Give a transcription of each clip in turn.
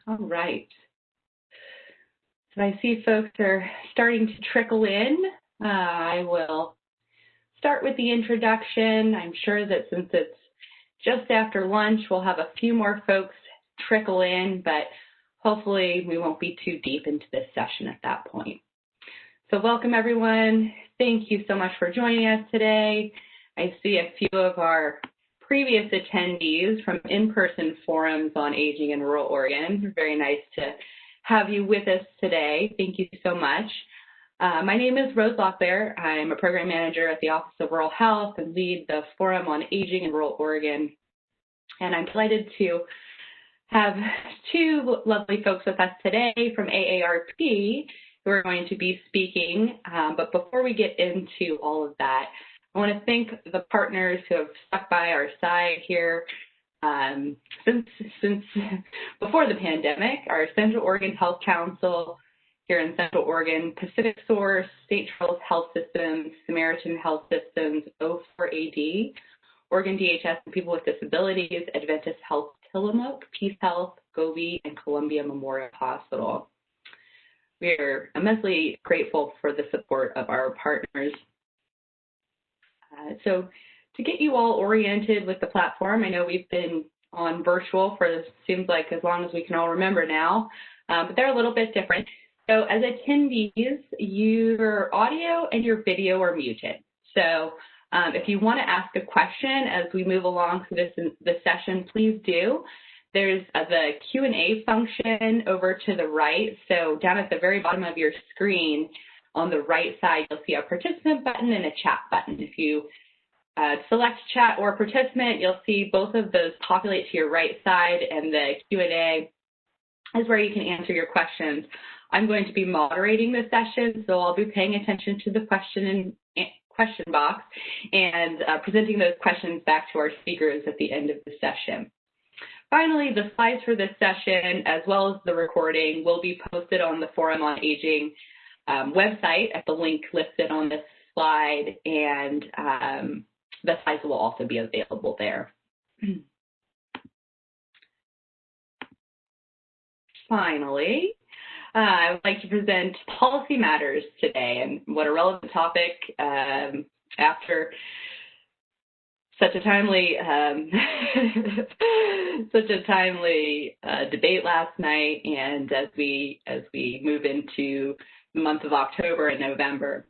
All right. So I see folks are starting to trickle in. I will start with the introduction. I'm sure that since it's just after lunch, we'll have a few more folks trickle in, but hopefully we won't be too deep into this session at that point. So welcome, everyone. Thank you so much for joining us today. I see a few of our previous attendees from in-person forums on aging in rural Oregon. Very nice to have you with us today. Thank you so much. My name is Rose Locklear. I'm a program manager at the Office of Rural Health and lead the Forum on Aging in Rural Oregon. And I'm delighted to have two lovely folks with us today from AARP who are going to be speaking. But before we get into all of that, I want to thank the partners who have stuck by our side here since before the pandemic, our Central Oregon Health Council here in Central Oregon, Pacific Source, State Trails Health Systems, Samaritan Health Systems, O4AD, Oregon DHS and People with Disabilities, Adventist Health Tillamook, Peace Health, Gobi, and Columbia Memorial Hospital. We are immensely grateful for the support of our partners. So to get you all oriented with the platform, I know we've been on virtual for seems like as long as we can all remember now, but they're a little bit different. So as attendees, your audio and your video are muted. So if you want to ask a question as we move along through this session, please do. There's the Q&A function over to the right. So down at the very bottom of your screen, on the right side, you'll see a participant button and a chat button. If you select chat or participant, you'll see both of those populate to your right side, and the Q&A is where you can answer your questions. I'm going to be moderating the session, so I'll be paying attention to the question box and presenting those questions back to our speakers at the end of the session. Finally, the slides for this session, as well as the recording, will be posted on the Forum on Aging website at the link listed on this slide, and the slides will also be available there. Finally, I would like to present Policy Matters today, and what a relevant topic after such a timely debate last night, and as we move into the month of October and November.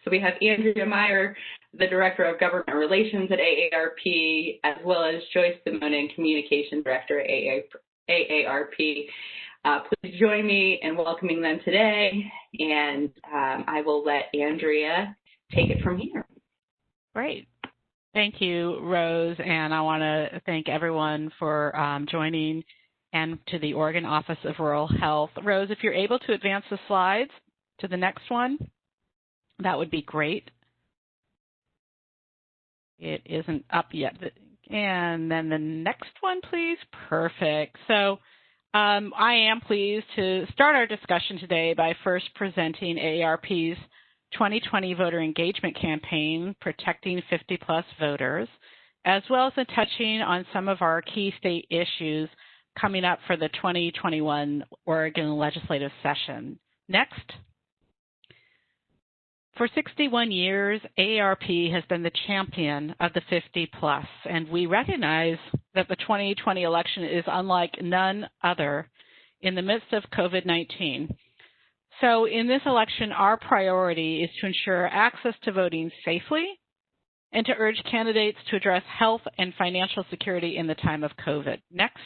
So we have Andrea Meyer, the Director of Government Relations at AARP, as well as Joyce, DeMonnin, Communications Director at AARP. Please join me in welcoming them today, and I will let Andrea take it from here. Great. Thank you, Rose, and I want to thank everyone for joining, and to the Oregon Office of Rural Health. Rose, if you're able to advance the slides to the next one, that would be great. It isn't up yet. And then the next one, please. Perfect. So I am pleased to start our discussion today by first presenting AARP's 2020 voter engagement campaign, Protecting 50-Plus Voters, as well as touching on some of our key state issues coming up for the 2021 Oregon legislative session. Next. For 61 years, AARP has been the champion of the 50-plus, and we recognize that the 2020 election is unlike none other in the midst of COVID-19. So in this election, our priority is to ensure access to voting safely and to urge candidates to address health and financial security in the time of COVID. Next.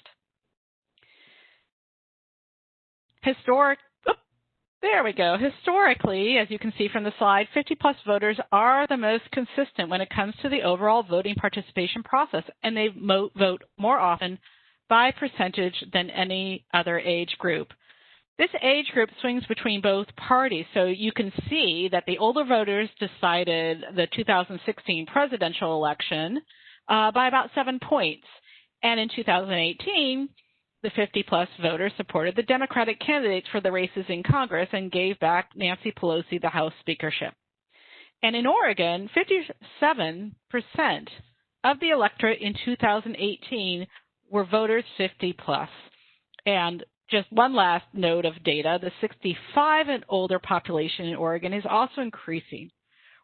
There we go. Historically, as you can see from the slide, 50-plus voters are the most consistent when it comes to the overall voting participation process, and they vote more often by percentage than any other age group. This age group swings between both parties, so you can see that the older voters decided the 2016 presidential election by about 7 points, and in 2018, the 50-plus voters supported the Democratic candidates for the races in Congress and gave back Nancy Pelosi the House speakership. And in Oregon, 57% of the electorate in 2018 were voters 50-plus. And just one last note of data, the 65 and older population in Oregon is also increasing,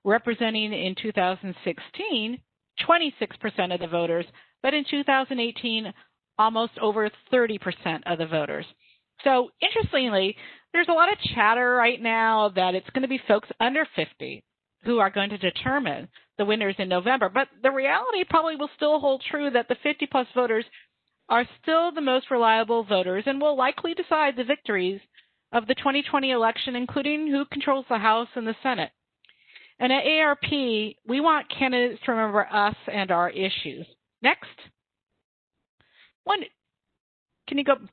representing in 2016 26% of the voters, but in 2018 almost over 30% of the voters. So interestingly, there's a lot of chatter right now that it's going to be folks under 50 who are going to determine the winners in November. But the reality probably will still hold true that the 50-plus voters are still the most reliable voters and will likely decide the victories of the 2020 election, including who controls the House and the Senate. And at AARP, we want candidates to remember us and our issues. Next.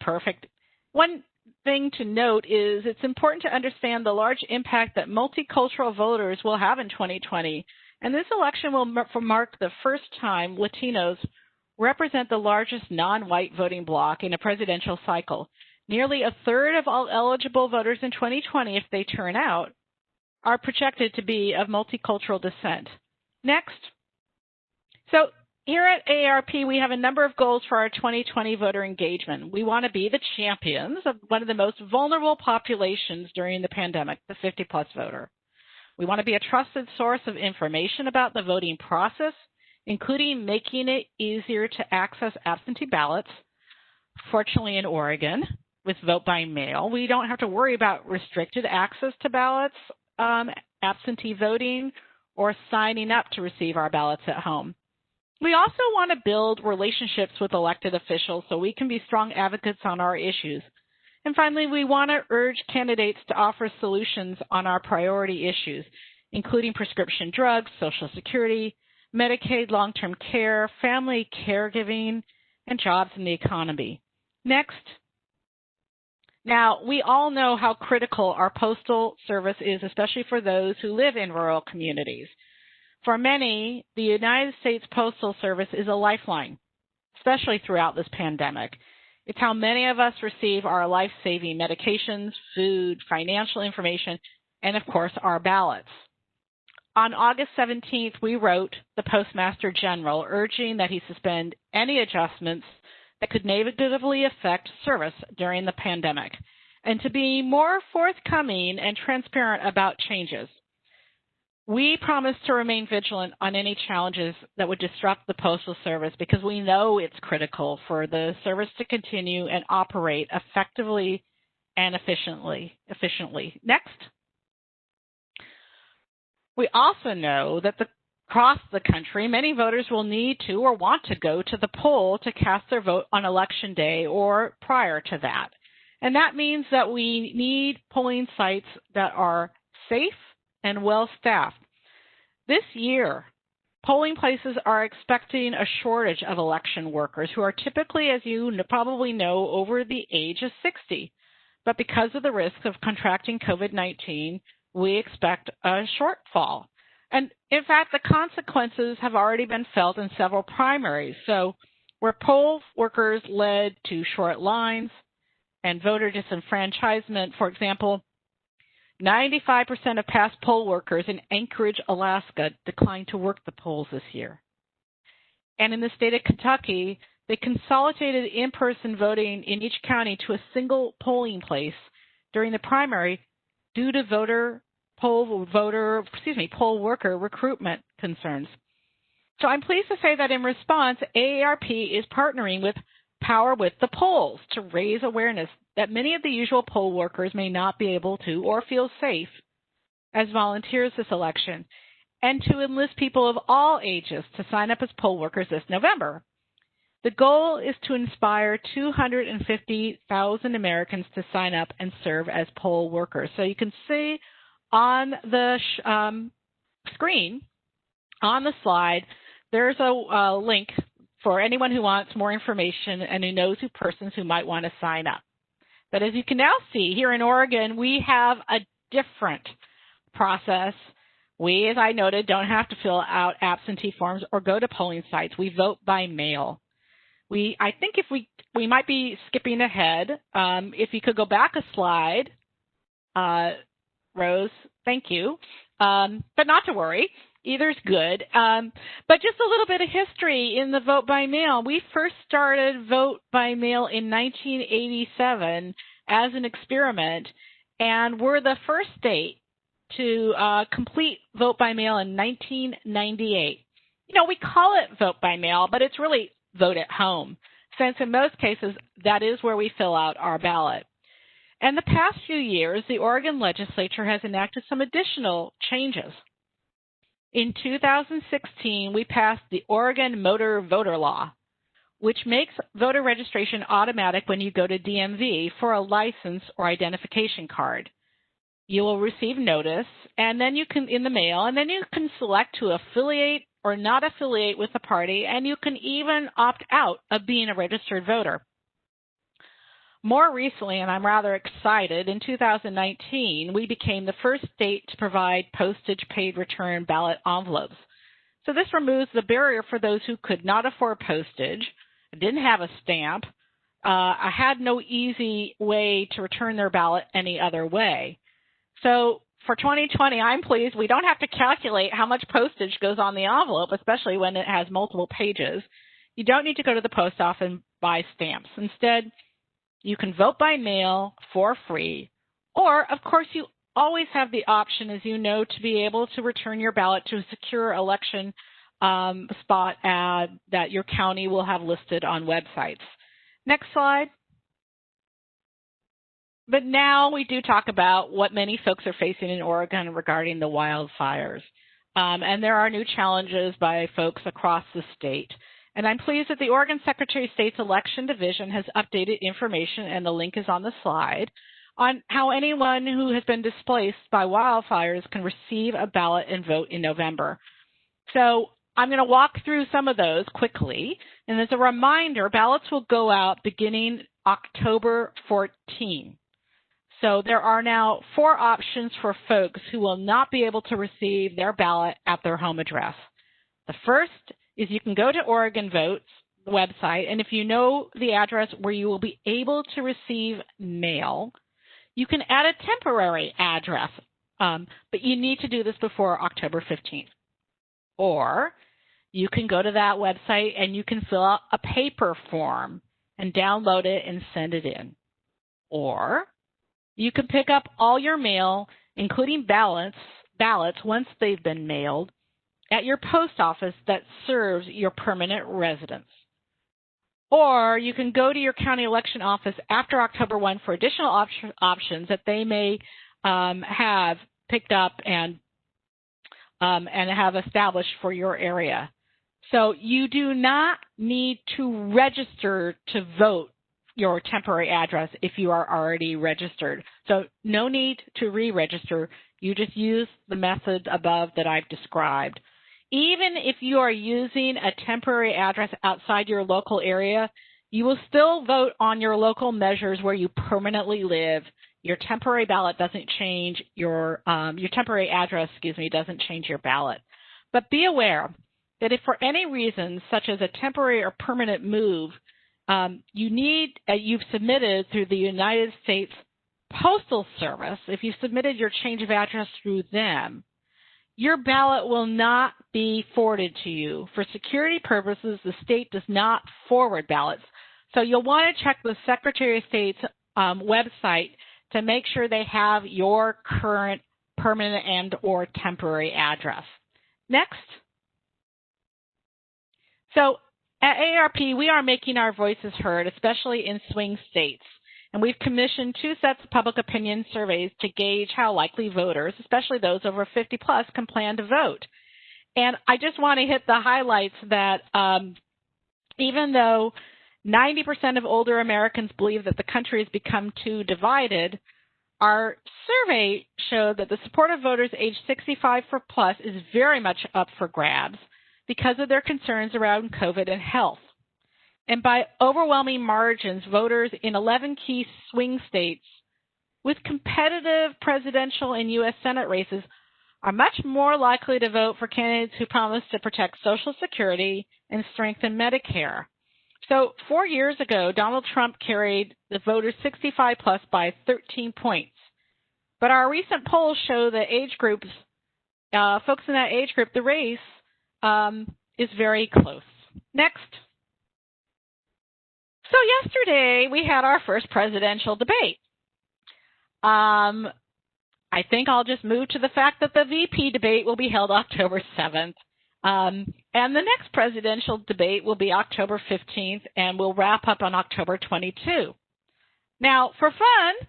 Perfect. One thing to note is it's important to understand the large impact that multicultural voters will have in 2020. And this election will mark the first time Latinos represent the largest non-white voting bloc in a presidential cycle. Nearly a third of all eligible voters in 2020, if they turn out, are projected to be of multicultural descent. Next. So here at AARP, we have a number of goals for our 2020 voter engagement. We want to be the champions of one of the most vulnerable populations during the pandemic, the 50-plus voter. We want to be a trusted source of information about the voting process, including making it easier to access absentee ballots. Fortunately, in Oregon, with vote by mail, we don't have to worry about restricted access to ballots, absentee voting, or signing up to receive our ballots at home. We also want to build relationships with elected officials so we can be strong advocates on our issues. And finally, we want to urge candidates to offer solutions on our priority issues, including prescription drugs, Social Security, Medicaid, long-term care, family caregiving, and jobs in the economy. Next. Now, we all know how critical our Postal Service is, especially for those who live in rural communities. For many, the United States Postal Service is a lifeline, especially throughout this pandemic. It's how many of us receive our life-saving medications, food, financial information, and, of course, our ballots. On August 17th, we wrote the Postmaster General urging that he suspend any adjustments that could negatively affect service during the pandemic, and to be more forthcoming and transparent about changes. We promise to remain vigilant on any challenges that would disrupt the Postal Service because we know it's critical for the service to continue and operate effectively and efficiently. Next. We also know that across the country, many voters will need to or want to go to the poll to cast their vote on Election Day or prior to that. And that means that we need polling sites that are safe and well-staffed. This year, polling places are expecting a shortage of election workers who are typically, as you probably know, over the age of 60. But because of the risk of contracting COVID-19, we expect a shortfall. And in fact, the consequences have already been felt in several primaries. So where poll workers led to short lines and voter disenfranchisement, for example, 95% of past poll workers in Anchorage, Alaska, declined to work the polls this year. And in the state of Kentucky, they consolidated in-person voting in each county to a single polling place during the primary due to poll worker recruitment concerns. So I'm pleased to say that in response, AARP is partnering with Power with the Polls to raise awareness that many of the usual poll workers may not be able to or feel safe as volunteers this election, and to enlist people of all ages to sign up as poll workers this November. The goal is to inspire 250,000 Americans to sign up and serve as poll workers. So you can see on the screen, on the slide, there's a link for anyone who wants more information and who knows persons who might want to sign up. But as you can now see, here in Oregon, we have a different process. We, as I noted, don't have to fill out absentee forms or go to polling sites. We vote by mail. I think if we might be skipping ahead. If you could go back a slide, Rose, thank you. But not to worry. Either's good. But just a little bit of history in the vote by mail. We first started vote by mail in 1987 as an experiment, and we're the first state to complete vote by mail in 1998. We call it vote by mail, but it's really vote at home, since in most cases that is where we fill out our ballot. And the past few years, the Oregon legislature has enacted some additional changes. In 2016, we passed the Oregon Motor Voter Law, which makes voter registration automatic when you go to DMV for a license or identification card. You will receive notice, and then you can in the mail, and then you can select to affiliate or not affiliate with the party, and you can even opt out of being a registered voter. More recently, and I'm rather excited, in 2019, we became the first state to provide postage paid return ballot envelopes. So this removes the barrier for those who could not afford postage, didn't have a stamp, had no easy way to return their ballot any other way. So for 2020, I'm pleased we don't have to calculate how much postage goes on the envelope, especially when it has multiple pages. You don't need to go to the post office and buy stamps. Instead, you can vote by mail for free, or, of course, you always have the option, as you know, to be able to return your ballot to a secure election spot that your county will have listed on websites. Next slide. But now we do talk about what many folks are facing in Oregon regarding the wildfires. And there are new challenges by folks across the state. And I'm pleased that the Oregon Secretary of State's Election Division has updated information, and the link is on the slide, on how anyone who has been displaced by wildfires can receive a ballot and vote in November. So I'm going to walk through some of those quickly. And as a reminder, ballots will go out beginning October 14. So there are now 4 options for folks who will not be able to receive their ballot at their home address. The first is you can go to Oregon Votes, the website, and if you know the address where you will be able to receive mail, you can add a temporary address, but you need to do this before October 15th. Or you can go to that website and you can fill out a paper form and download it and send it in. Or you can pick up all your mail, including ballots once they've been mailed, at your post office that serves your permanent residence. Or you can go to your county election office after October 1 for additional options that they may have picked up and have established for your area. So you do not need to register to vote your temporary address if you are already registered. So no need to re-register. You just use the method above that I've described. Even if you are using a temporary address outside your local area, you will still vote on your local measures where you permanently live. Your temporary ballot doesn't change your temporary address, doesn't change your ballot. But be aware that if for any reason, such as a temporary or permanent move, you've submitted through the United States Postal Service, if you submitted your change of address through them, your ballot will not be forwarded to you. For security purposes, the state does not forward ballots. So you'll want to check the Secretary of State's website to make sure they have your current permanent and or temporary address. Next. So at AARP, we are making our voices heard, especially in swing states. And we've commissioned 2 sets of public opinion surveys to gauge how likely voters, especially those over 50 plus, can plan to vote. And I just want to hit the highlights that even though 90% of older Americans believe that the country has become too divided, our survey showed that the support of voters aged 65 for plus is very much up for grabs because of their concerns around COVID and health. And by overwhelming margins, voters in 11 key swing states with competitive presidential and U.S. Senate races are much more likely to vote for candidates who promise to protect Social Security and strengthen Medicare. So 4 years ago, Donald Trump carried the voters 65 plus by 13 points. But our recent polls show that age groups folks in that age group, the race is very close. Next. So yesterday we had our first presidential debate. I think I'll just move to the fact that the VP debate will be held October 7th. And the next presidential debate will be October 15th, and we'll wrap up on October 22. Now, for fun,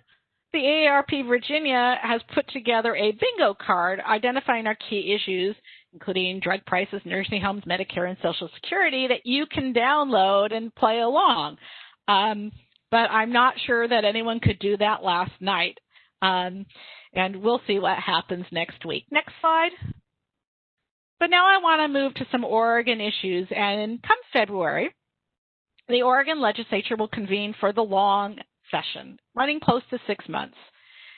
the AARP Virginia has put together a bingo card identifying our key issues, including drug prices, nursing homes, Medicare, and Social Security, that you can download and play along. But I'm not sure that anyone could do that last night. And we'll see what happens next week. Next slide. But now I want to move to some Oregon issues. And come February, the Oregon legislature will convene for the long session, running close to 6 months.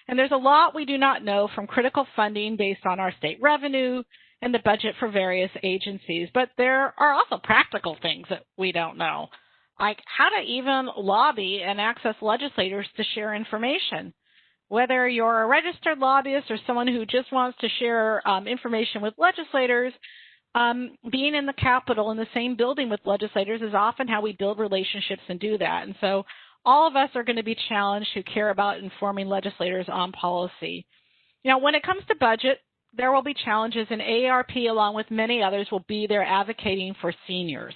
And there's a lot we do not know, from critical funding based on our state revenue and the budget for various agencies. But there are also practical things that we don't know, like how to even lobby and access legislators to share information. Whether you're a registered lobbyist or someone who just wants to share information with legislators, being in the Capitol in the same building with legislators is often how we build relationships and do that. And so all of us are going to be challenged who care about informing legislators on policy. Now, when it comes to budget, there will be challenges, and AARP, along with many others, will be there advocating for seniors.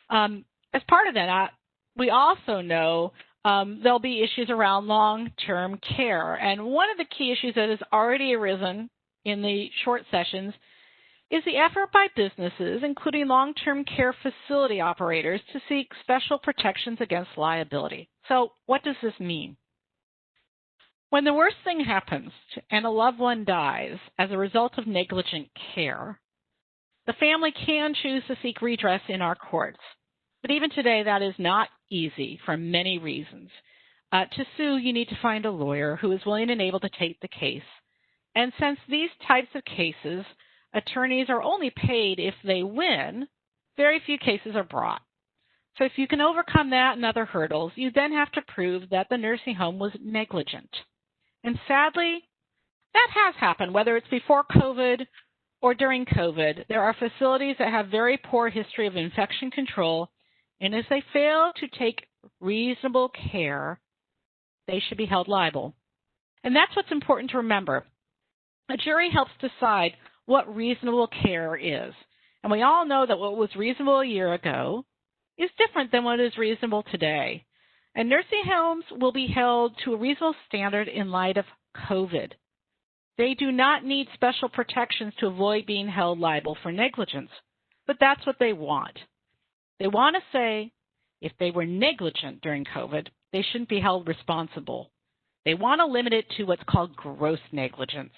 As part of that, we also know there'll be issues around long-term care. And one of the key issues that has already arisen in the short sessions is the effort by businesses, including long-term care facility operators, to seek special protections against liability. So what does this mean? When the worst thing happens and a loved one dies as a result of negligent care, the family can choose to seek redress in our courts. But even today, that is not easy for many reasons. To sue, you need to find a lawyer who is willing and able to take the case. And since these types of cases, attorneys are only paid if they win, very few cases are brought. So if you can overcome that and other hurdles, you then have to prove that the nursing home was negligent. And sadly, that has happened, whether it's before COVID or during COVID. There are facilities that have very poor history of infection control, and if they fail to take reasonable care, they should be held liable. And that's what's important to remember. A jury helps decide what reasonable care is. And we all know that what was reasonable a year ago is different than what is reasonable today. And nursing homes will be held to a reasonable standard in light of COVID. They do not need special protections to avoid being held liable for negligence, but that's what they want. They want to say if they were negligent during COVID, they shouldn't be held responsible. They want to limit it to what's called gross negligence.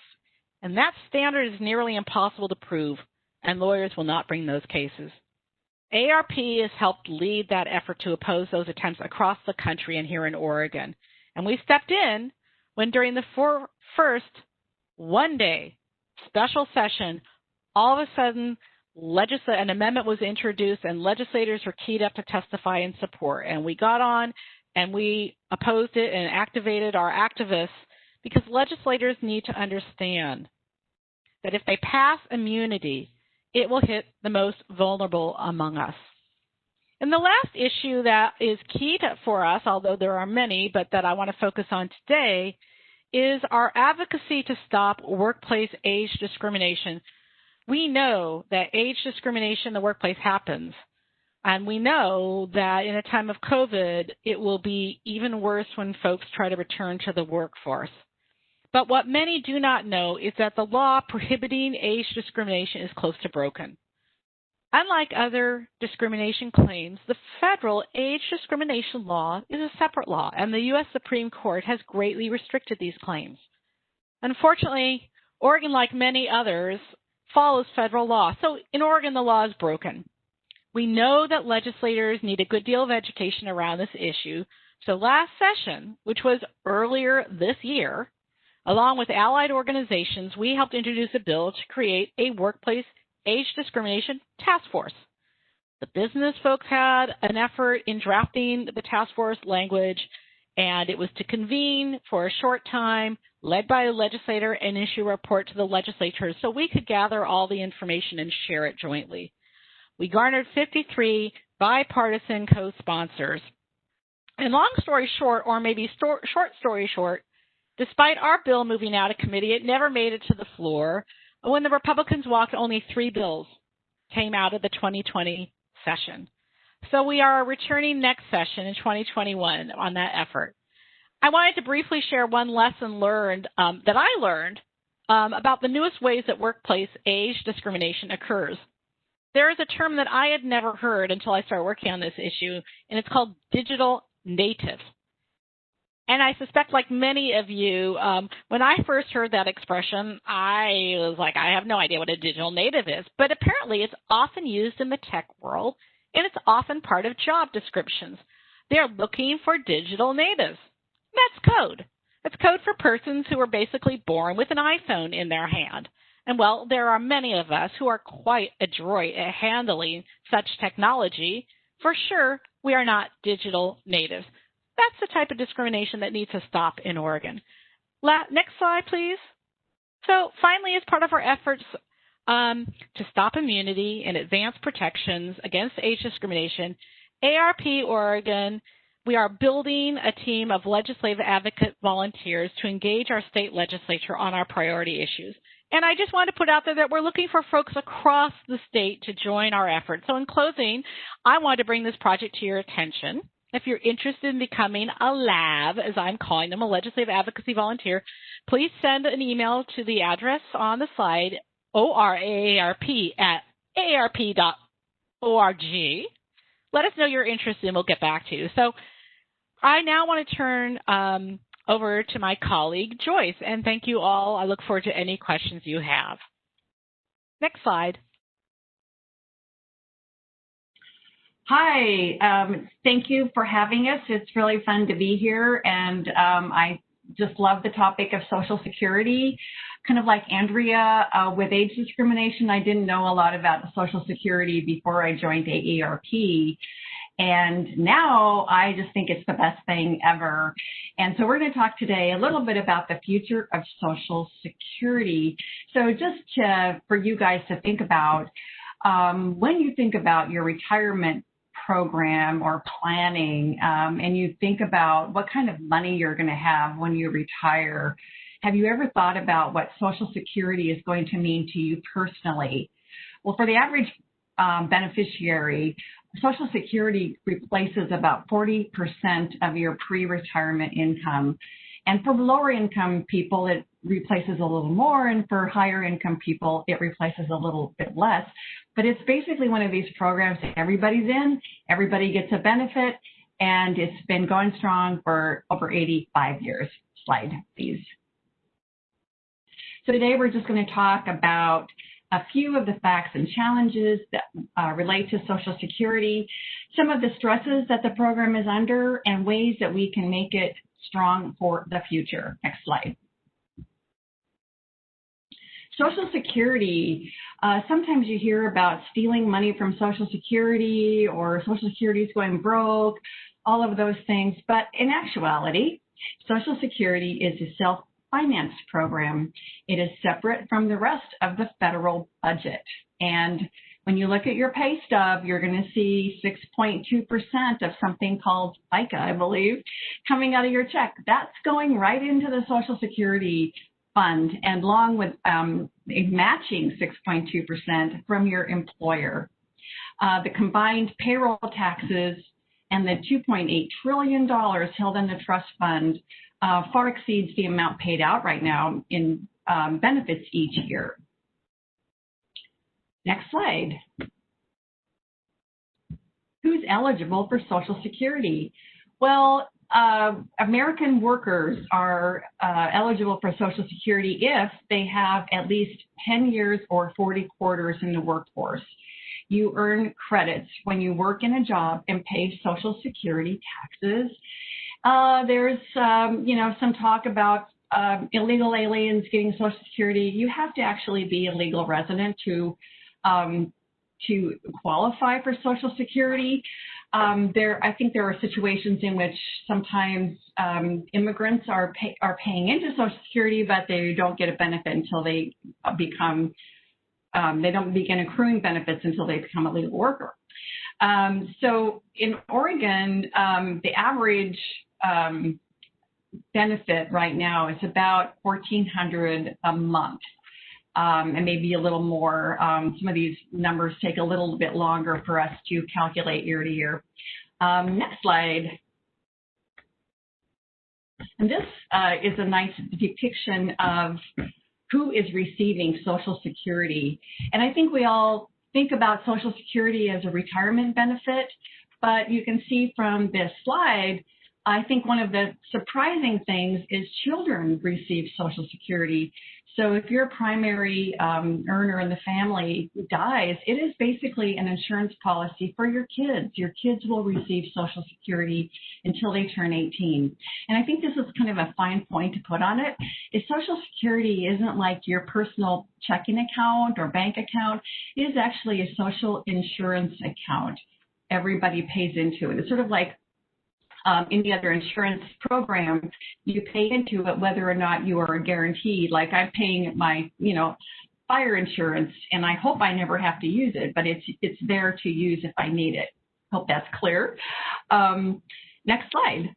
And that standard is nearly impossible to prove, and lawyers will not bring those cases. AARP has helped lead that effort to oppose those attempts across the country and here in Oregon. And we stepped in when during the first one-day special session, all of a sudden, an amendment was introduced and legislators were keyed up to testify in support. And we got on and we opposed it and activated our activists, because legislators need to understand that if they pass immunity, it will hit the most vulnerable among us. And the last issue that is key for us, although there are many, but that I want to focus on today, is our advocacy to stop workplace age discrimination. We know that age discrimination in the workplace happens, and we know that in a time of COVID, it will be even worse when folks try to return to the workforce. But what many do not know is that the law prohibiting age discrimination is close to broken. Unlike other discrimination claims, the federal age discrimination law is a separate law, and the U.S. Supreme Court has greatly restricted these claims. Unfortunately, Oregon, like many others, follows federal law. So in Oregon, the law is broken. We know that legislators need a good deal of education around this issue. So last session, which was earlier this year, along with allied organizations, we helped introduce a bill to create a workplace age discrimination task force. The business folks had an effort in drafting the task force language, and it was to convene for a short time, led by a legislator, and issue a report to the legislature so we could gather all the information and share it jointly. We garnered 53 bipartisan co-sponsors. And long story short, or maybe short story short, despite our bill moving out of committee, it never made it to the floor. When the Republicans walked, only 3 bills came out of the 2020 session. So we are returning next session in 2021 on that effort. I wanted to briefly share one lesson learned that I learned about the newest ways that workplace age discrimination occurs. There is a term that I had never heard until I started working on this issue, and it's called digital natives. And I suspect, like many of you, when I first heard that expression, I was like, I have no idea what a digital native is. But apparently it's often used in the tech world, and it's often part of job descriptions. They're looking for digital natives. That's code. It's code for persons who are basically born with an iPhone in their hand. And, well, there are many of us who are quite adroit at handling such technology. For sure, we are not digital natives. That's the type of discrimination that needs to stop in Oregon. Next slide, please. So finally, as part of our efforts to stop immunity and advance protections against age discrimination, AARP Oregon, we are building a team of legislative advocate volunteers to engage our state legislature on our priority issues. And I just want to put out there that we're looking for folks across the state to join our efforts. So in closing, I want to bring this project to your attention. If you're interested in becoming a LAV, as I'm calling them, a legislative advocacy volunteer, please send an email to the address on the slide, oraarp@aarp.org. Let us know you're interested, and we'll get back to you. So I now want to turn over to my colleague, Joyce, and thank you all. I look forward to any questions you have. Next slide. Hi, thank you for having us. It's really fun to be here, and I just love the topic of Social Security. Kind of like Andrea, with age discrimination, I didn't know a lot about Social Security before I joined AARP, and now I just think it's the best thing ever. And so we're going to talk today a little bit about the future of Social Security. So just for you guys to think about, when you think about your retirement program or planning, and you think about what kind of money you're going to have when you retire, have you ever thought about what Social Security is going to mean to you personally? Well, for the average beneficiary, Social Security replaces about 40% of your pre-retirement income. And for lower income people, it replaces a little more, and for higher income people, it replaces a little bit less. But it's basically one of these programs that everybody's in, everybody gets a benefit, and it's been going strong for over 85 years. Slide, please. So today we're just going to talk about a few of the facts and challenges that relate to Social Security, some of the stresses that the program is under, and ways that we can make it strong for the future. Next slide. Social Security, sometimes you hear about stealing money from Social Security or Social Security is going broke, all of those things. But in actuality, Social Security is a self-financed program. It is separate from the rest of the federal budget. And when you look at your pay stub, you're going to see 6.2% of something called FICA, I believe, coming out of your check. That's going right into the Social Security fund, and along with a matching 6.2% from your employer. The combined payroll taxes and the $2.8 trillion held in the trust fund far exceeds the amount paid out right now in benefits each year. Next slide. Who's eligible for Social Security? Well, American workers are eligible for Social Security if they have at least 10 years or 40 quarters in the workforce. You earn credits when you work in a job and pay Social Security taxes. There's, some talk about illegal aliens getting Social Security. You have to actually be a legal resident to qualify for Social Security. I think there are situations in which sometimes immigrants are paying into Social Security, but they don't get a benefit until they become, they don't begin accruing benefits until they become a legal worker. So in Oregon, the average benefit right now is about $1,400 a month. And maybe a little more. Some of these numbers take a little bit longer for us to calculate year to year. Next slide. And this is a nice depiction of who is receiving Social Security. And I think we all think about Social Security as a retirement benefit, but you can see from this slide, I think one of the surprising things is children receive Social Security. So if your primary earner in the family dies, it is basically an insurance policy for your kids. Your kids will receive Social Security until they turn 18. And I think this is kind of a fine point to put on it, is Social Security isn't like your personal checking account or bank account. It is actually a social insurance account. Everybody pays into it. It's sort of like any other insurance program, you pay into it whether or not you are guaranteed. Like I'm paying my, fire insurance, and I hope I never have to use it, but it's there to use if I need it. Hope that's clear. Next slide.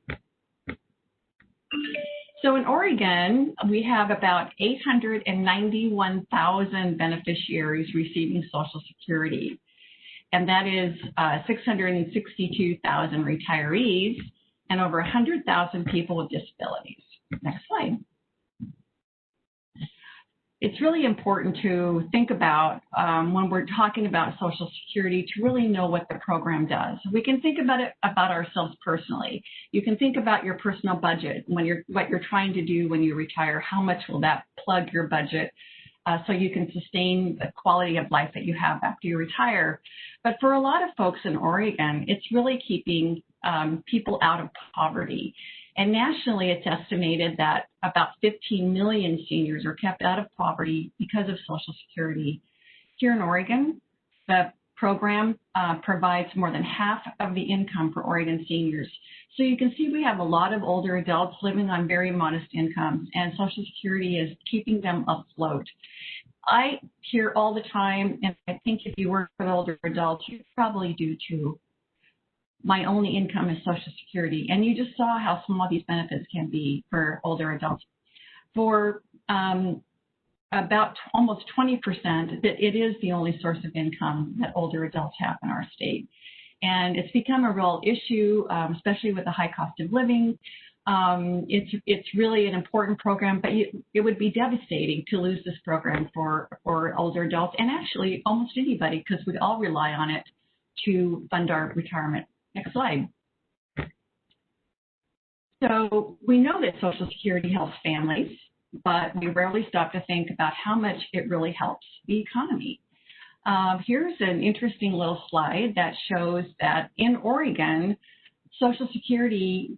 So in Oregon, we have about 891,000 beneficiaries receiving Social Security, and that is 662,000 retirees and over 100,000 people with disabilities. Next slide. It's really important to think about when we're talking about Social Security to really know what the program does. We can think about it about ourselves personally. You can think about your personal budget when what you're trying to do when you retire. How much will that plug your budget so you can sustain the quality of life that you have after you retire? But for a lot of folks in Oregon, it's really keeping people out of poverty. And nationally, it's estimated that about 15 million seniors are kept out of poverty because of Social Security. Here in Oregon, the program provides more than half of the income for Oregon seniors. So you can see we have a lot of older adults living on very modest incomes, and Social Security is keeping them afloat. I hear all the time, and I think if you work with older adults, you probably do too. My only income is Social Security. And you just saw how small these benefits can be for older adults. For about almost 20%, that it is the only source of income that older adults have in our state. And it's become a real issue, especially with the high cost of living. It's really an important program, but it would be devastating to lose this program for older adults, and actually almost anybody, because we all rely on it to fund our retirement. Next slide. So we know that Social Security helps families, but we rarely stop to think about how much it really helps the economy. Here's an interesting little slide that shows that in Oregon, Social Security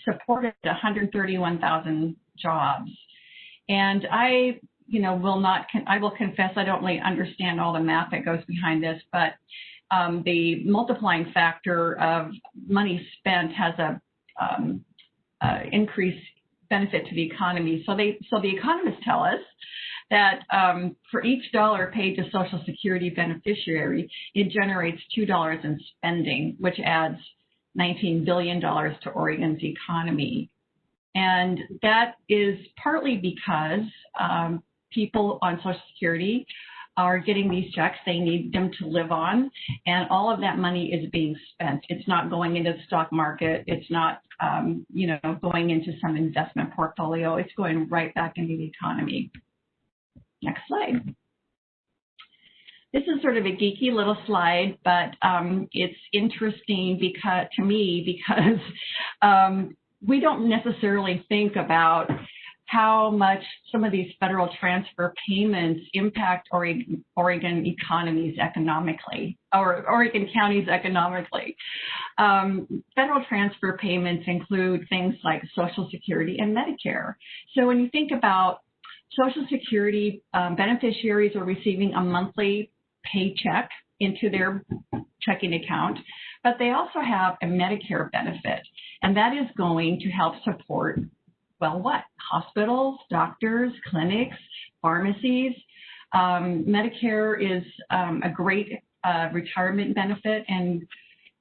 supported 131,000 jobs. And I will confess I don't really understand all the math that goes behind this, but the multiplying factor of money spent has a increased benefit to the economy. So the economists tell us that for each dollar paid to Social Security beneficiary, it generates $2 in spending, which adds $19 billion to Oregon's economy. And that is partly because people on Social Security are getting these checks. They need them to live on, and all of that money is being spent. It's not going into the stock market. It's not, going into some investment portfolio. It's going right back into the economy. Next slide. This is sort of a geeky little slide, but it's interesting because we don't necessarily think about how much some of these federal transfer payments impact Oregon economies economically, or Oregon counties economically. Federal transfer payments include things like Social Security and Medicare. So when you think about Social Security beneficiaries are receiving a monthly paycheck into their checking account. but they also have a Medicare benefit, and that is going to help support, well, what? Hospitals, doctors, clinics, pharmacies. Medicare is a great retirement benefit, and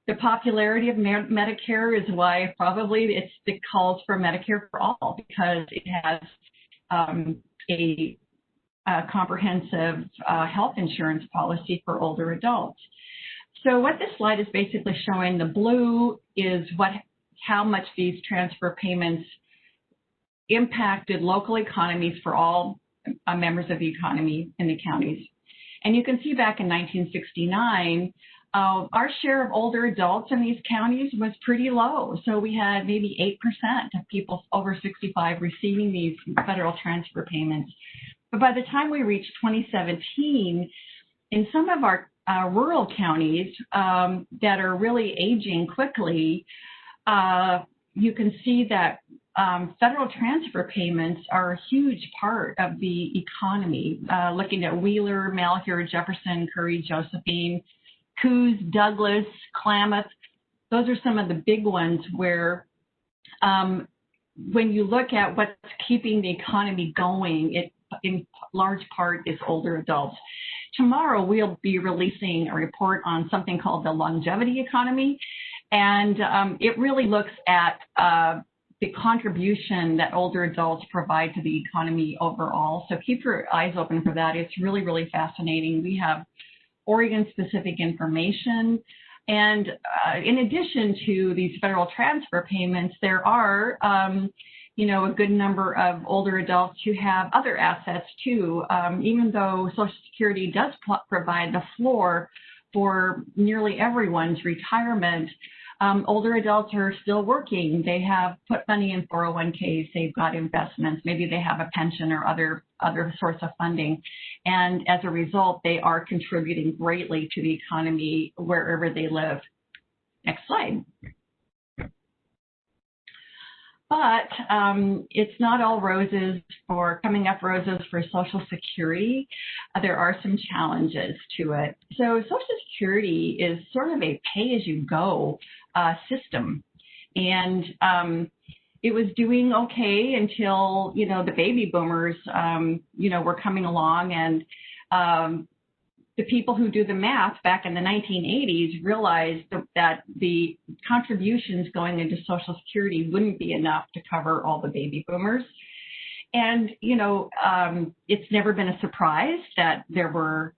the popularity of Medicare is why probably it calls for Medicare for all, because it has a comprehensive health insurance policy for older adults. So what this slide is basically showing, the blue is how much these transfer payments impacted local economies for all members of the economy in the counties. And you can see back in 1969, our share of older adults in these counties was pretty low. So we had maybe 8% of people over 65 receiving these federal transfer payments. But by the time we reached 2017, in some of our rural counties that are really aging quickly, you can see that federal transfer payments are a huge part of the economy. Looking at Wheeler, Malheur, Jefferson, Curry, Josephine, Coos, Douglas, Klamath, those are some of the big ones where when you look at what's keeping the economy going, it in large part is older adults. Tomorrow we'll be releasing a report on something called the longevity economy, and it really looks at the contribution that older adults provide to the economy overall. So keep your eyes open for that. It's really, really fascinating. We have Oregon-specific information. And in addition to these federal transfer payments, there are, a good number of older adults who have other assets too. Even though Social Security does provide the floor for nearly everyone's retirement, older adults are still working. They have put money in 401ks. They've got investments. Maybe they have a pension or other source of funding. And as a result, they are contributing greatly to the economy wherever they live. Next slide. But it's not all roses or coming up roses for Social Security. There are some challenges to it. So Social Security is sort of a pay-as-you-go system. And it was doing okay until, the baby boomers, were coming along, and the people who do the math back in the 1980s realized that the contributions going into Social Security wouldn't be enough to cover all the baby boomers. And, it's never been a surprise that there were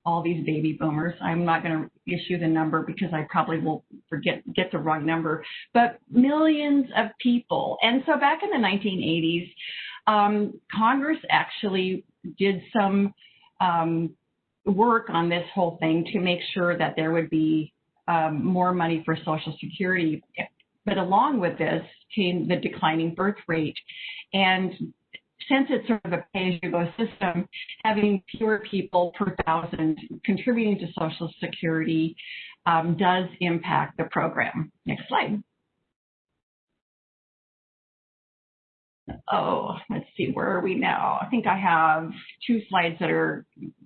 all these baby boomers. I'm not going to issue the number because I probably will get the wrong number, but millions of people. And so back in the 1980s, Congress actually did some work on this whole thing to make sure that there would be more money for Social Security. But along with this came the declining birth rate. And since it's sort of a pay-as-you-go system, having fewer people per thousand contributing to Social Security does impact the program. Next slide. Oh, let's see, where are we now? I think I have 2 slides that are,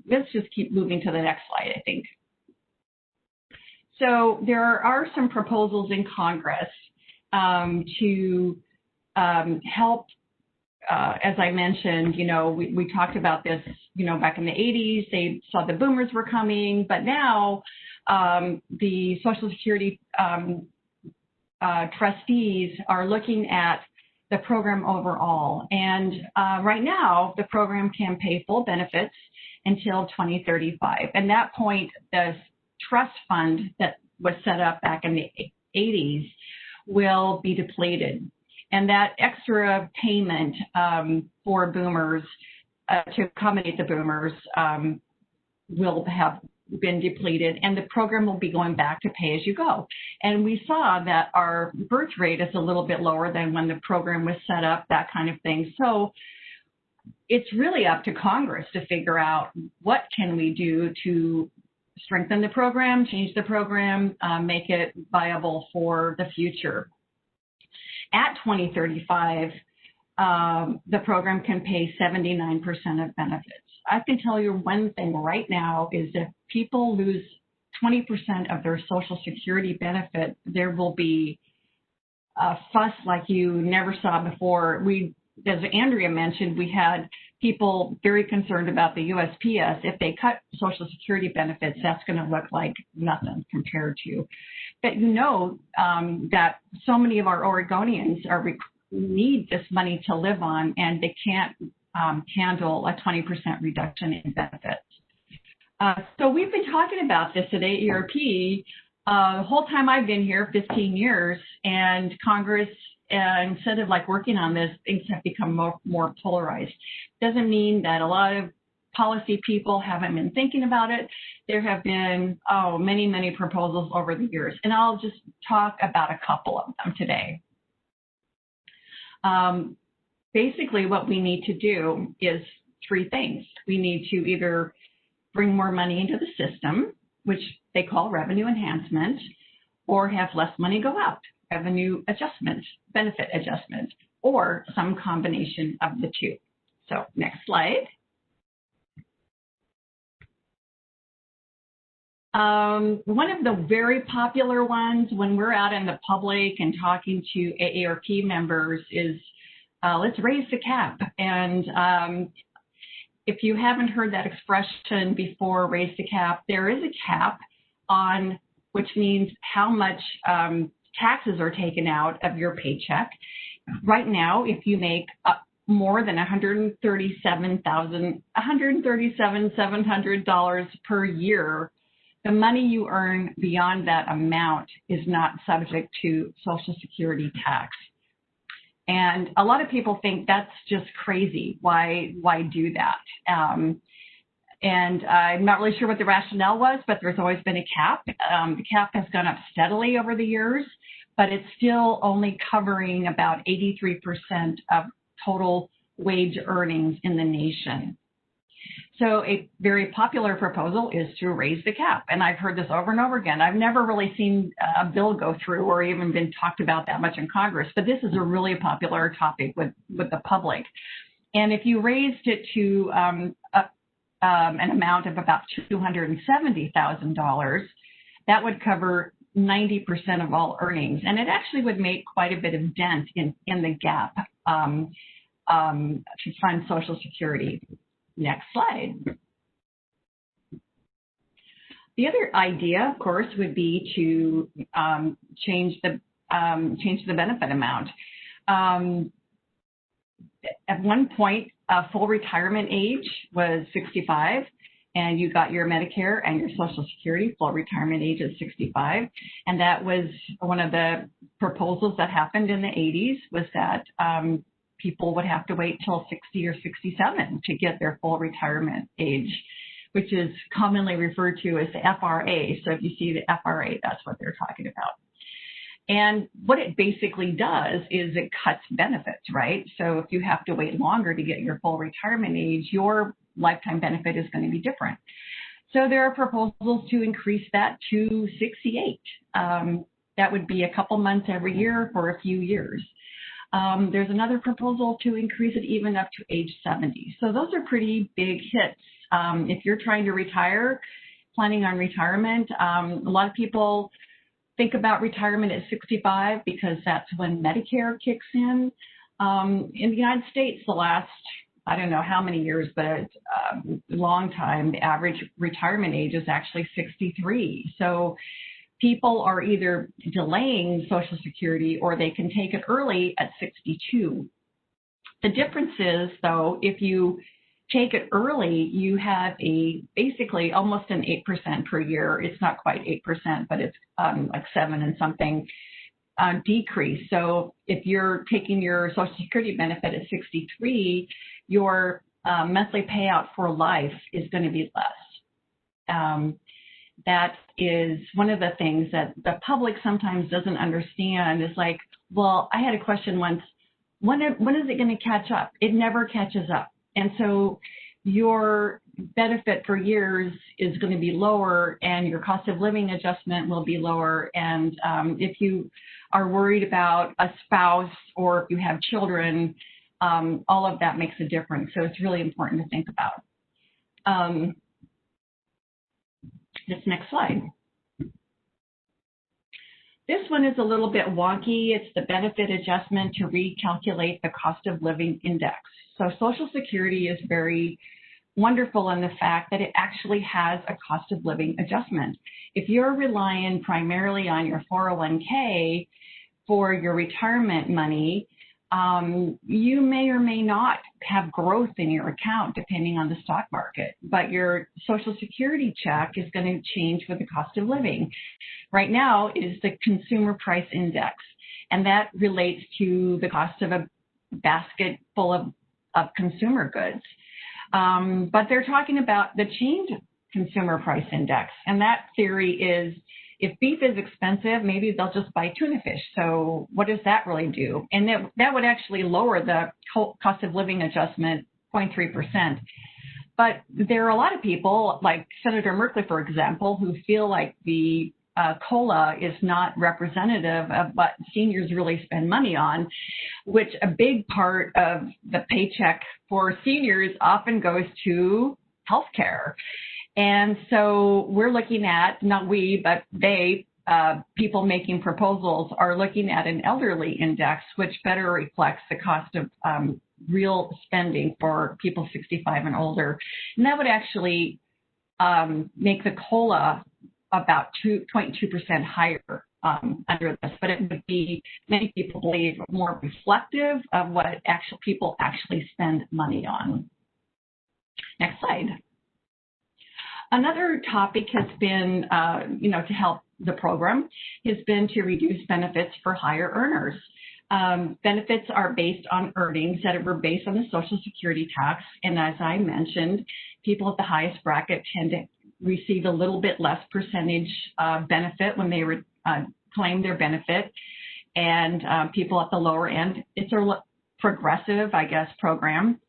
let's just keep moving to the next slide, I think. So there are some proposals in Congress to help, as I mentioned, we talked about this, back in the 80s, they saw the boomers were coming, but now the Social Security trustees are looking at the program overall. And right now, the program can pay full benefits until 2035. At that point, the trust fund that was set up back in the 80s will be depleted. And that extra payment for boomers, to accommodate the boomers, will have been depleted, and the program will be going back to pay-as-you-go. And we saw that our birth rate is a little bit lower than when the program was set up, that kind of thing. So it's really up to Congress to figure out what can we do to strengthen the program, change the program, make it viable for the future. At 2035, the program can pay 79% of benefits. I can tell you one thing right now is if people lose 20% of their Social Security benefit, there will be a fuss like you never saw before. As Andrea mentioned, we had people very concerned about the USPS. If they cut Social Security benefits, that's going to look like nothing compared to. But you know that so many of our Oregonians need this money to live on, and they can't handle a 20% reduction in benefits. So we've been talking about this at AARP the whole time I've been here, 15 years, and Congress, instead of like working on this, things have become more polarized. Doesn't mean that a lot of policy people haven't been thinking about it. There have been, many, many proposals over the years, and I'll just talk about a couple of them today. Basically, what we need to do is three things. We need to either bring more money into the system, which they call revenue enhancement, or have less money go out, revenue adjustment, benefit adjustment, or some combination of the two. So next slide. One of the very popular ones when we're out in the public and talking to AARP members is let's raise the cap. And if you haven't heard that expression before, raise the cap, there is a cap on, which means how much taxes are taken out of your paycheck. Right now, if you make more than $137,700 per year, the money you earn beyond that amount is not subject to Social Security tax. And a lot of people think that's just crazy. Why do that? And I'm not really sure what the rationale was, but there's always been a cap. The cap has gone up steadily over the years, but it's still only covering about 83% of total wage earnings in the nation. So a very popular proposal is to raise the cap. And I've heard this over and over again. I've never really seen a bill go through or even been talked about that much in Congress, but this is a really popular topic with the public. And if you raised it to an amount of about $270,000, that would cover 90% of all earnings. And it actually would make quite a bit of dent in the gap to fund Social Security. Next slide. The other idea, of course, would be to change the benefit amount. At one point, full retirement age was 65, and you got your Medicare and your Social Security. Full retirement age is 65, and that was one of the proposals that happened in the 80s. Was that people would have to wait till 60 or 67 to get their full retirement age, which is commonly referred to as the FRA. So if you see the FRA, that's what they're talking about. And what it basically does is it cuts benefits, right? So if you have to wait longer to get your full retirement age, your lifetime benefit is going to be different. So there are proposals to increase that to 68. That would be a couple months every year for a few years. There's another proposal to increase it even up to age 70. So those are pretty big hits. If you're trying to retire, planning on retirement, a lot of people think about retirement at 65 because that's when Medicare kicks in. In the United States, the last, I don't know how many years, but long time, the average retirement age is actually 63. So people are either delaying Social Security or they can take it early at 62. The difference is, though, if you take it early, you have basically almost an 8% per year. It's not quite 8%, but it's like 7 and something decrease. So if you're taking your Social Security benefit at 63, your monthly payout for life is going to be less. That is one of the things that the public sometimes doesn't understand. Is like, well, I had a question once, when is it going to catch up? It never catches up. And so your benefit for years is going to be lower and your cost of living adjustment will be lower. And if you are worried about a spouse or if you have children, all of that makes a difference. So it's really important to think about. This next slide. This one is a little bit wonky. It's the benefit adjustment to recalculate the cost of living index. So Social Security is very wonderful in the fact that it actually has a cost of living adjustment. If you're relying primarily on your 401k for your retirement money, you may or may not have growth in your account depending on the stock market, but your Social Security check is going to change with the cost of living. Right now it is the Consumer Price Index, and that relates to the cost of a basket full of consumer goods. But they're talking about the change Consumer Price Index, and that theory is if beef is expensive, maybe they'll just buy tuna fish. So what does that really do? And that would actually lower the cost of living adjustment 0.3%. But there are a lot of people, like Senator Merkley, for example, who feel like the COLA is not representative of what seniors really spend money on, which a big part of the paycheck for seniors often goes to healthcare. And so we're looking at, not we, but they, people making proposals are looking at an elderly index, which better reflects the cost of real spending for people 65 and older. And that would actually make the COLA about 2.2% higher under this, but it would be, many people believe, more reflective of what people actually spend money on. Next slide. Another topic has been, to help the program, has been to reduce benefits for higher earners. Benefits are based on earnings that were based on the Social Security tax, and as I mentioned, people at the highest bracket tend to receive a little bit less percentage benefit when they claim their benefit, and people at the lower end, it's a progressive, I guess, program.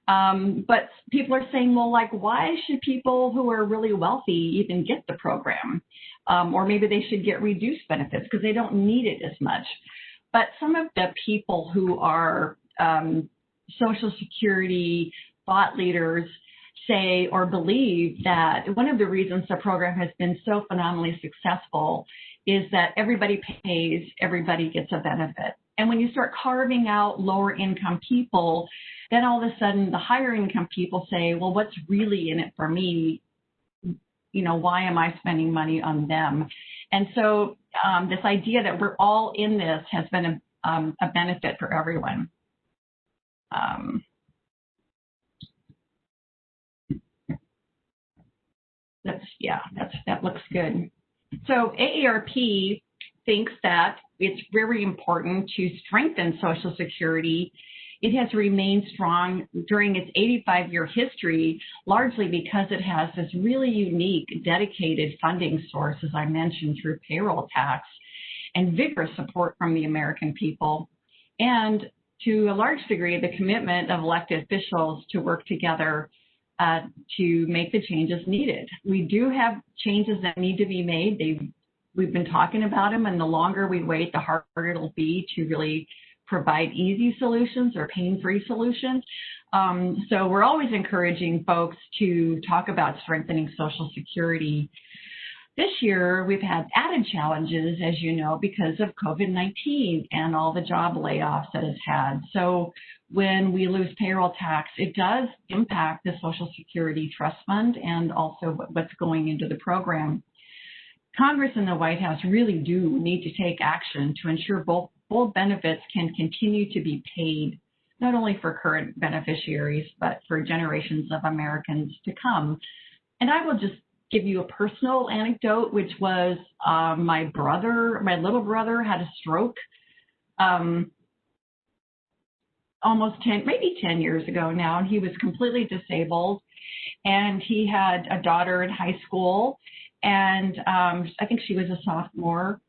But people are saying, well, like, why should people who are really wealthy even get the program? Or maybe they should get reduced benefits because they don't need it as much. But some of the people who are Social Security thought leaders say or believe that one of the reasons the program has been so phenomenally successful is that everybody pays, everybody gets a benefit. And when you start carving out lower income people, then all of a sudden the higher income people say, well, what's really in it for me? Why am I spending money on them? And so this idea that we're all in this has been a benefit for everyone. That looks good. So AARP thinks that it's very important to strengthen Social Security. It has remained strong during its 85-year history, largely because it has this really unique, dedicated funding source, as I mentioned, through payroll tax and vigorous support from the American people, and to a large degree, the commitment of elected officials to work together to make the changes needed. We do have changes that need to be made. We've been talking about them, and the longer we wait, the harder it'll be to really provide easy solutions or pain-free solutions. So we're always encouraging folks to talk about strengthening Social Security. This year, we've had added challenges, as you know, because of COVID-19 and all the job layoffs that it's had. So when we lose payroll tax, it does impact the Social Security Trust Fund and also what's going into the program. Congress and the White House really do need to take action to ensure both benefits can continue to be paid, not only for current beneficiaries, but for generations of Americans to come. And I will just give you a personal anecdote, which was my little brother had a stroke maybe 10 years ago now, and he was completely disabled, and he had a daughter in high school, and I think she was a sophomore,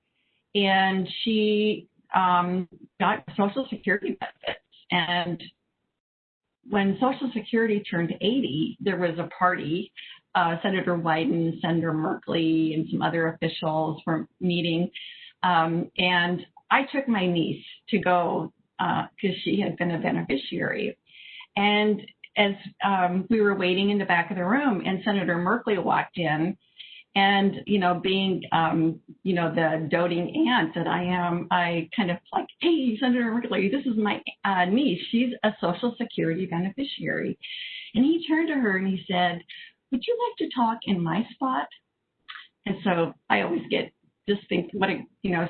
and she got Social Security benefits. And when Social Security turned 80, there was a party. Senator Wyden, Senator Merkley, and some other officials were meeting. And I took my niece to go because she had been a beneficiary. And as we were waiting in the back of the room, and Senator Merkley walked in, And, being, the doting aunt that I am, I kind of like, hey, Senator Merkley, this is my niece. She's a Social Security beneficiary. And he turned to her and he said, would you like to talk in my spot? And so I always just think what a,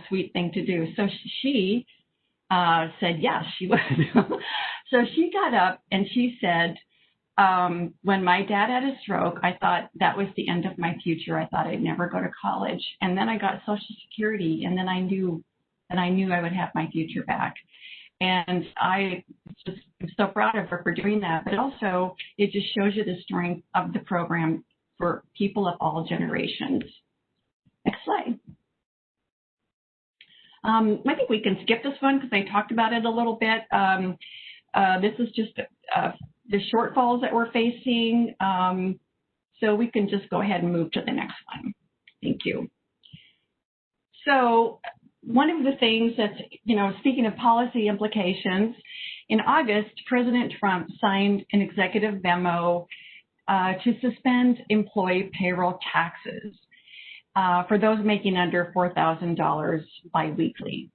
sweet thing to do. So she said, yes, she would. So she got up and she said, when my dad had a stroke, I thought that was the end of my future. I thought I'd never go to college. And then I got Social Security, and then I knew I would have my future back. And I'm so proud of her for doing that. But also, it just shows you the strength of the program for people of all generations. Next slide. I think we can skip this one because I talked about it a little bit. This is just the shortfalls that we're facing. So we can just go ahead and move to the next one. Thank you. So one of the things that's, speaking of policy implications, in August, President Trump signed an executive memo to suspend employee payroll taxes for those making under $4,000 biweekly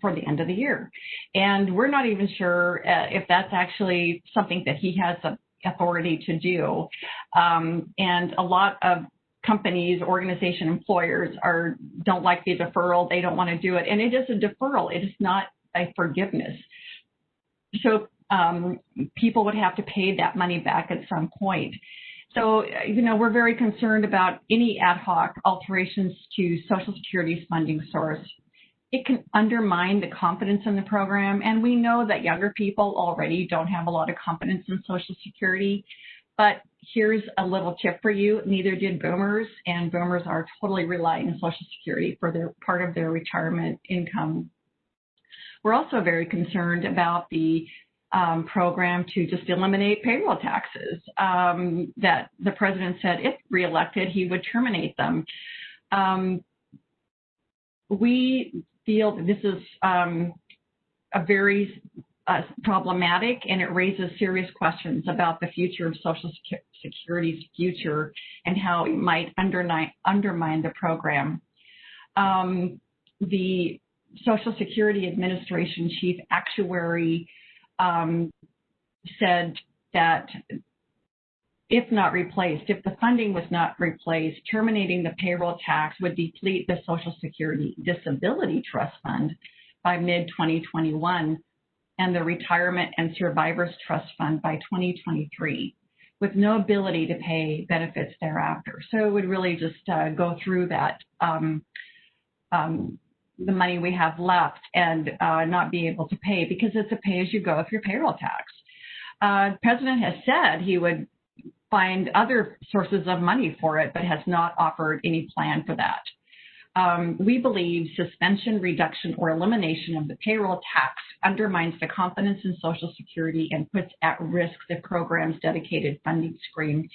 for the end of the year. And we're not even sure if that's actually something that he has the authority to do. And a lot of companies, organization, employers don't like the deferral. They don't want to do it. And it is a deferral. It is not a forgiveness. So people would have to pay that money back at some point. So, we're very concerned about any ad hoc alterations to Social Security's funding source. It can undermine the confidence in the program, and we know that younger people already don't have a lot of confidence in Social Security. But here's a little tip for you. Neither did boomers, and boomers are totally relying on Social Security for their part of their retirement income. We're also very concerned about the program to just eliminate payroll taxes, that the president said if reelected, he would terminate them. We feel that this is a very problematic, and it raises serious questions about the future of Social Security's future and how it might undermine the program. The Social Security Administration Chief Actuary said that if not replaced, if the funding was not replaced, terminating the payroll tax would deplete the Social Security Disability Trust Fund by mid-2021 and the Retirement and Survivors Trust Fund by 2023, with no ability to pay benefits thereafter. So it would really just go through that the money we have left and not be able to pay, because it's a pay-as-you-go of your payroll tax. The president has said he would find other sources of money for it, but has not offered any plan for that. We believe suspension, reduction, or elimination of the payroll tax undermines the confidence in Social Security and puts at risk the program's dedicated funding stream.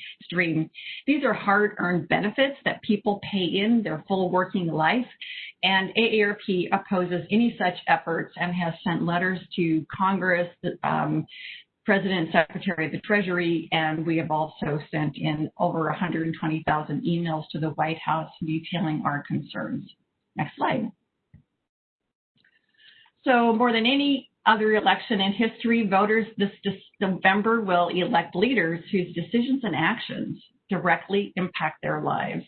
These are hard-earned benefits that people pay in their full working life, and AARP opposes any such efforts and has sent letters to Congress, President, Secretary of the Treasury, and we have also sent in over 120,000 emails to the White House detailing our concerns. Next slide. So more than any other election in history, voters this November will elect leaders whose decisions and actions directly impact their lives.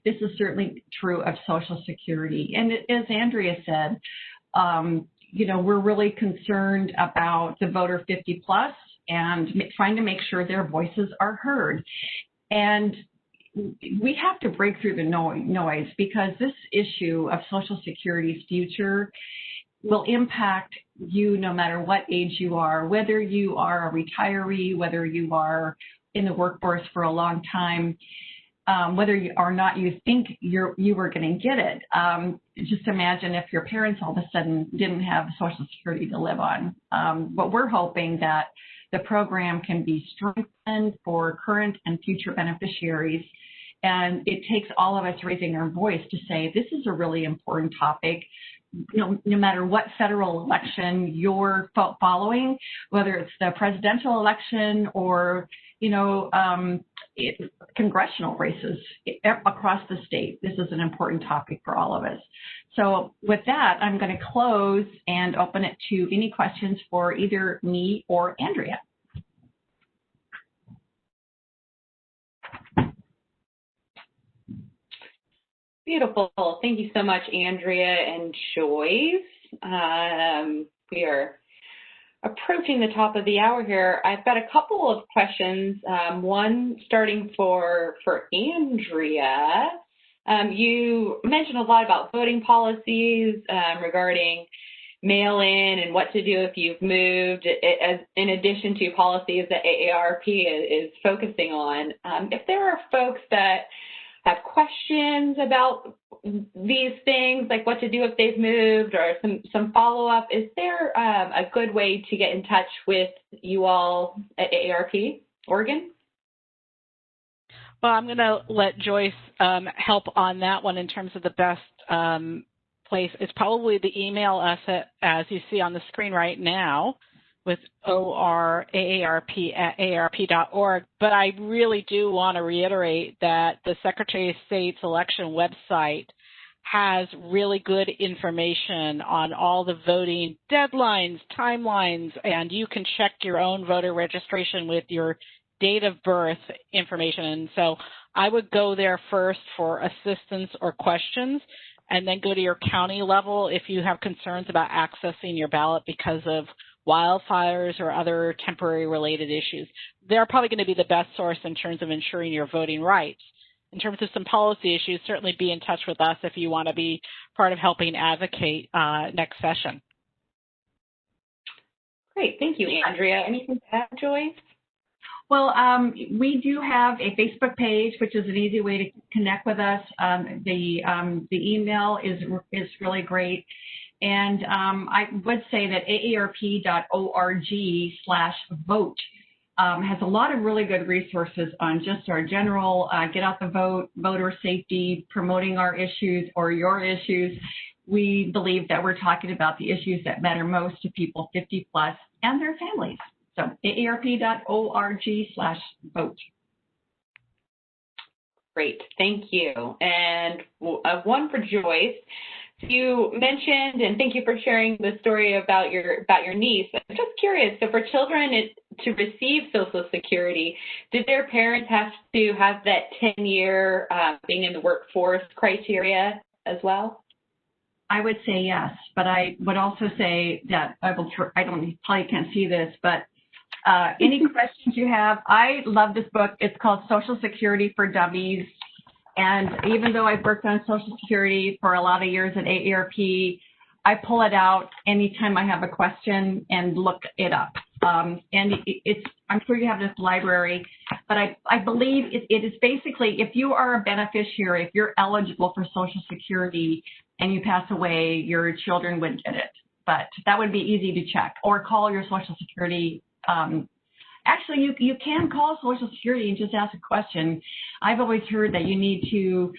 This is certainly true of Social Security. And as Andrea said, we're really concerned about the voter 50 plus and trying to make sure their voices are heard. And we have to break through the noise, because this issue of Social Security's future will impact you no matter what age you are, whether you are a retiree, whether you are in the workforce for a long time, whether you or not you think you were going to get it. Just imagine if your parents all of a sudden didn't have Social Security to live on. But we're hoping that the program can be strengthened for current and future beneficiaries. And it takes all of us raising our voice to say, this is a really important topic. No matter what federal election you're following, whether it's the presidential election or congressional races across the state. This is an important topic for all of us. So with that, I'm going to close and open it to any questions for either me or Andrea. Beautiful. Thank you so much, Andrea and Joyce. We are approaching the top of the hour here. I've got a couple of questions. One starting for Andrea. You mentioned a lot about voting policies regarding mail-in and what to do if you've moved, in addition to policies that AARP is focusing on. If there are folks that have questions about these things, like what to do if they've moved or some follow-up, is there a good way to get in touch with you all at AARP, Oregon? Well, I'm going to let Joyce help on that one in terms of the best place. It's probably the email us as you see on the screen right now with AARP@aarp.org. But I really do want to reiterate that the Secretary of State's election website has really good information on all the voting deadlines, timelines, and you can check your own voter registration with your date of birth information. And so I would go there first for assistance or questions, and then go to your county level if you have concerns about accessing your ballot because of wildfires or other temporary related issues. They're probably going to be the best source in terms of ensuring your voting rights. In terms of some policy issues, certainly be in touch with us if you want to be part of helping advocate next session. Great. Thank you, Andrea. Anything to add, Joyce? Well, we do have a Facebook page, which is an easy way to connect with us. The email is really great. And I would say that aarp.org/vote has a lot of really good resources on just our general get out the vote, voter safety, promoting our issues or your issues. We believe that we're talking about the issues that matter most to people 50 plus and their families. So aarp.org/vote. Great, thank you. And one for Joyce. You mentioned, and thank you for sharing the story about your niece. I'm just curious, so for children to receive Social Security, did their parents have to have that 10-year being in the workforce criteria as well? I would say yes, but I would also say that probably can't see this, but any questions you have, I love this book. It's called Social Security for Dummies. And even though I've worked on Social Security for a lot of years at AARP, I pull it out anytime I have a question and look it up. And I'm sure you have this library, but I believe it is basically, if you are a beneficiary, if you're eligible for Social Security and you pass away, your children would get it. But that would be easy to check, or call your Social Security. Actually, you can call Social Security and just ask a question. I've always heard that you need to,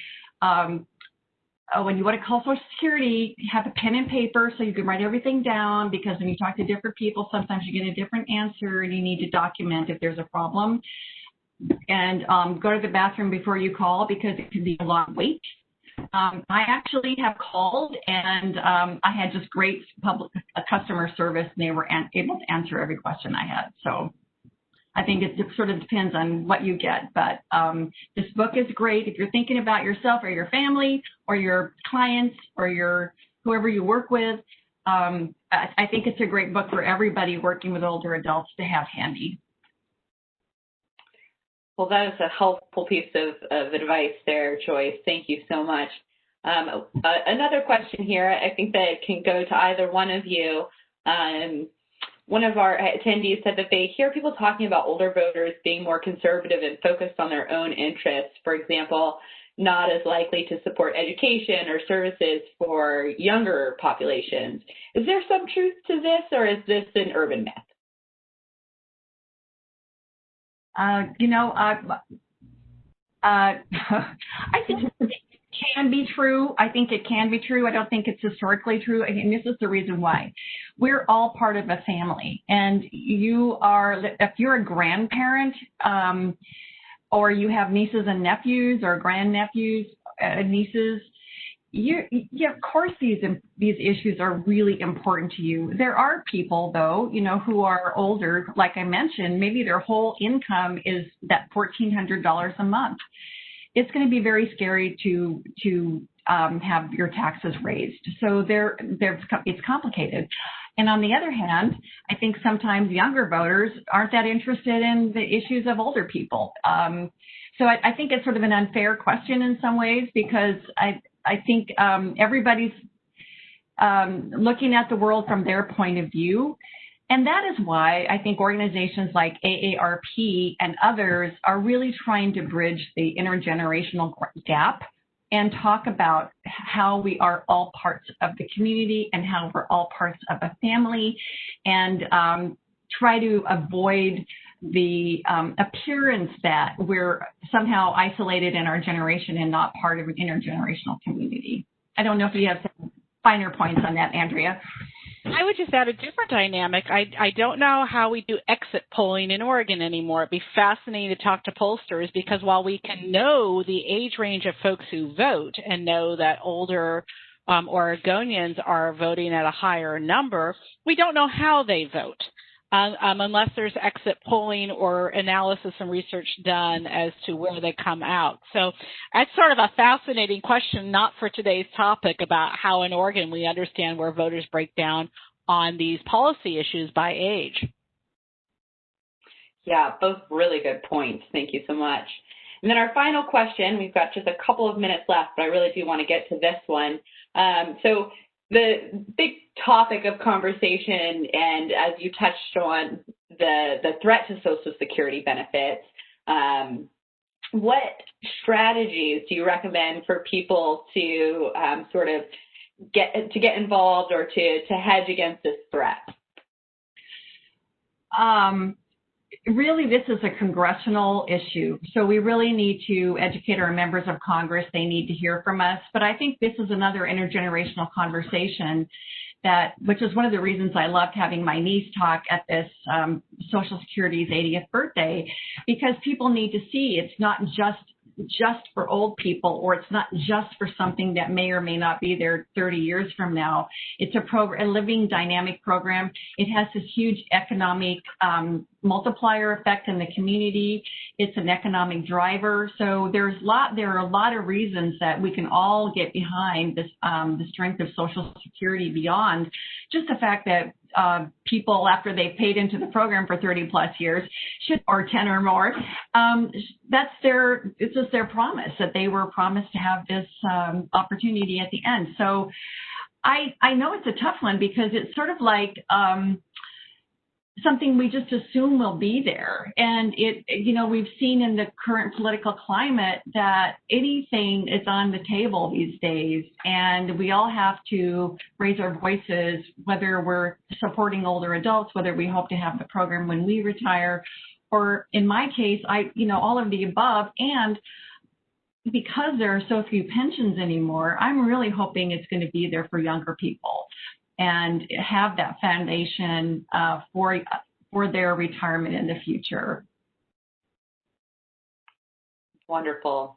when you want to call Social Security, have a pen and paper so you can write everything down, because when you talk to different people, sometimes you get a different answer and you need to document if there's a problem. And go to the bathroom before you call, because it can be a long wait. I actually have called, and I had just great customer service, and they were able to answer every question I had. So I think it sort of depends on what you get. But this book is great if you're thinking about yourself or your family or your clients or whoever you work with. I think it's a great book for everybody working with older adults to have handy. Well, that is a helpful piece of advice there, Joyce. Thank you so much. Another question here, I think that can go to either one of you. One of our attendees said that they hear people talking about older voters being more conservative and focused on their own interests. For example, not as likely to support education or services for younger populations. Is there some truth to this, or is this an urban myth? I think can be true. I think it can be true. I don't think it's historically true. And this is the reason why. We're all part of a family. And if you're a grandparent, or you have nieces and nephews or grandnephews, nieces, of course these issues are really important to you. There are people, though, who are older, like I mentioned, maybe their whole income is that $1,400 a month. It's going to be very scary to have your taxes raised. So it's complicated. And on the other hand, I think sometimes younger voters aren't that interested in the issues of older people. So I think it's sort of an unfair question in some ways, because I think everybody's looking at the world from their point of view. And that is why I think organizations like AARP and others are really trying to bridge the intergenerational gap and talk about how we are all parts of the community and how we're all parts of a family, and try to avoid the appearance that we're somehow isolated in our generation and not part of an intergenerational community. I don't know if you have some finer points on that, Andrea. I would just add a different dynamic. I don't know how we do exit polling in Oregon anymore. It'd be fascinating to talk to pollsters, because while we can know the age range of folks who vote and know that older Oregonians are voting at a higher number, we don't know how they vote. Unless there's exit polling or analysis and research done as to where they come out. So that's sort of a fascinating question, not for today's topic, about how in Oregon we understand where voters break down on these policy issues by age. Yeah, both really good points. Thank you so much. And then our final question, we've got just a couple of minutes left, but I really do want to get to this one. So the big topic of conversation, and as you touched on, the threat to Social Security benefits, what strategies do you recommend for people to sort of get involved or to hedge against this threat? Really, this is a congressional issue, so we really need to educate our members of Congress. They need to hear from us. But I think this is another intergenerational conversation, which is one of the reasons I loved having my niece talk at this Social Security's 80th birthday, because people need to see it's not just for old people, or it's not just for something that may or may not be there 30 years from now. It's a living, dynamic program. It has this huge economic multiplier effect in the community. It's an economic driver. So there are a lot of reasons that we can all get behind this, the strength of Social Security, beyond just the fact that people, after they've paid into the program for 30 plus years, or 10 or more, it's just their promise that they were promised to have this opportunity at the end. So I know it's a tough one, because it's sort of like something we just assume will be there. And we've seen in the current political climate that anything is on the table these days, and we all have to raise our voices, whether we're supporting older adults, whether we hope to have the program when we retire, or in my case, all of the above. And because there are so few pensions anymore, I'm really hoping it's going to be there for younger people and have that foundation for their retirement in the future. Wonderful.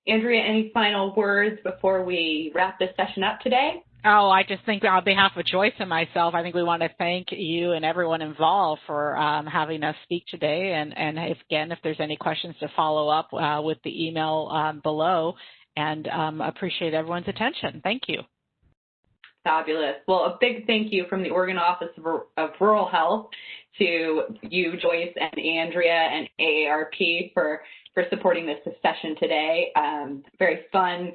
Andrea, any final words before we wrap this session up today? Oh, I just think on behalf of Joyce and myself, I think we want to thank you and everyone involved for having us speak today. And if there's any questions, to follow up with the email below, and appreciate everyone's attention. Thank you. Fabulous. Well, a big thank you from the Oregon Office of Rural Health to you, Joyce and Andrea, and AARP for supporting this session today. Very fun.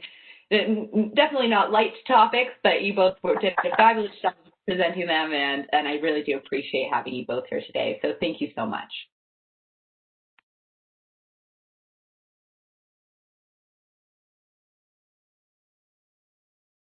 Definitely not light topics, but you both did a fabulous job presenting them, and I really do appreciate having you both here today. So thank you so much.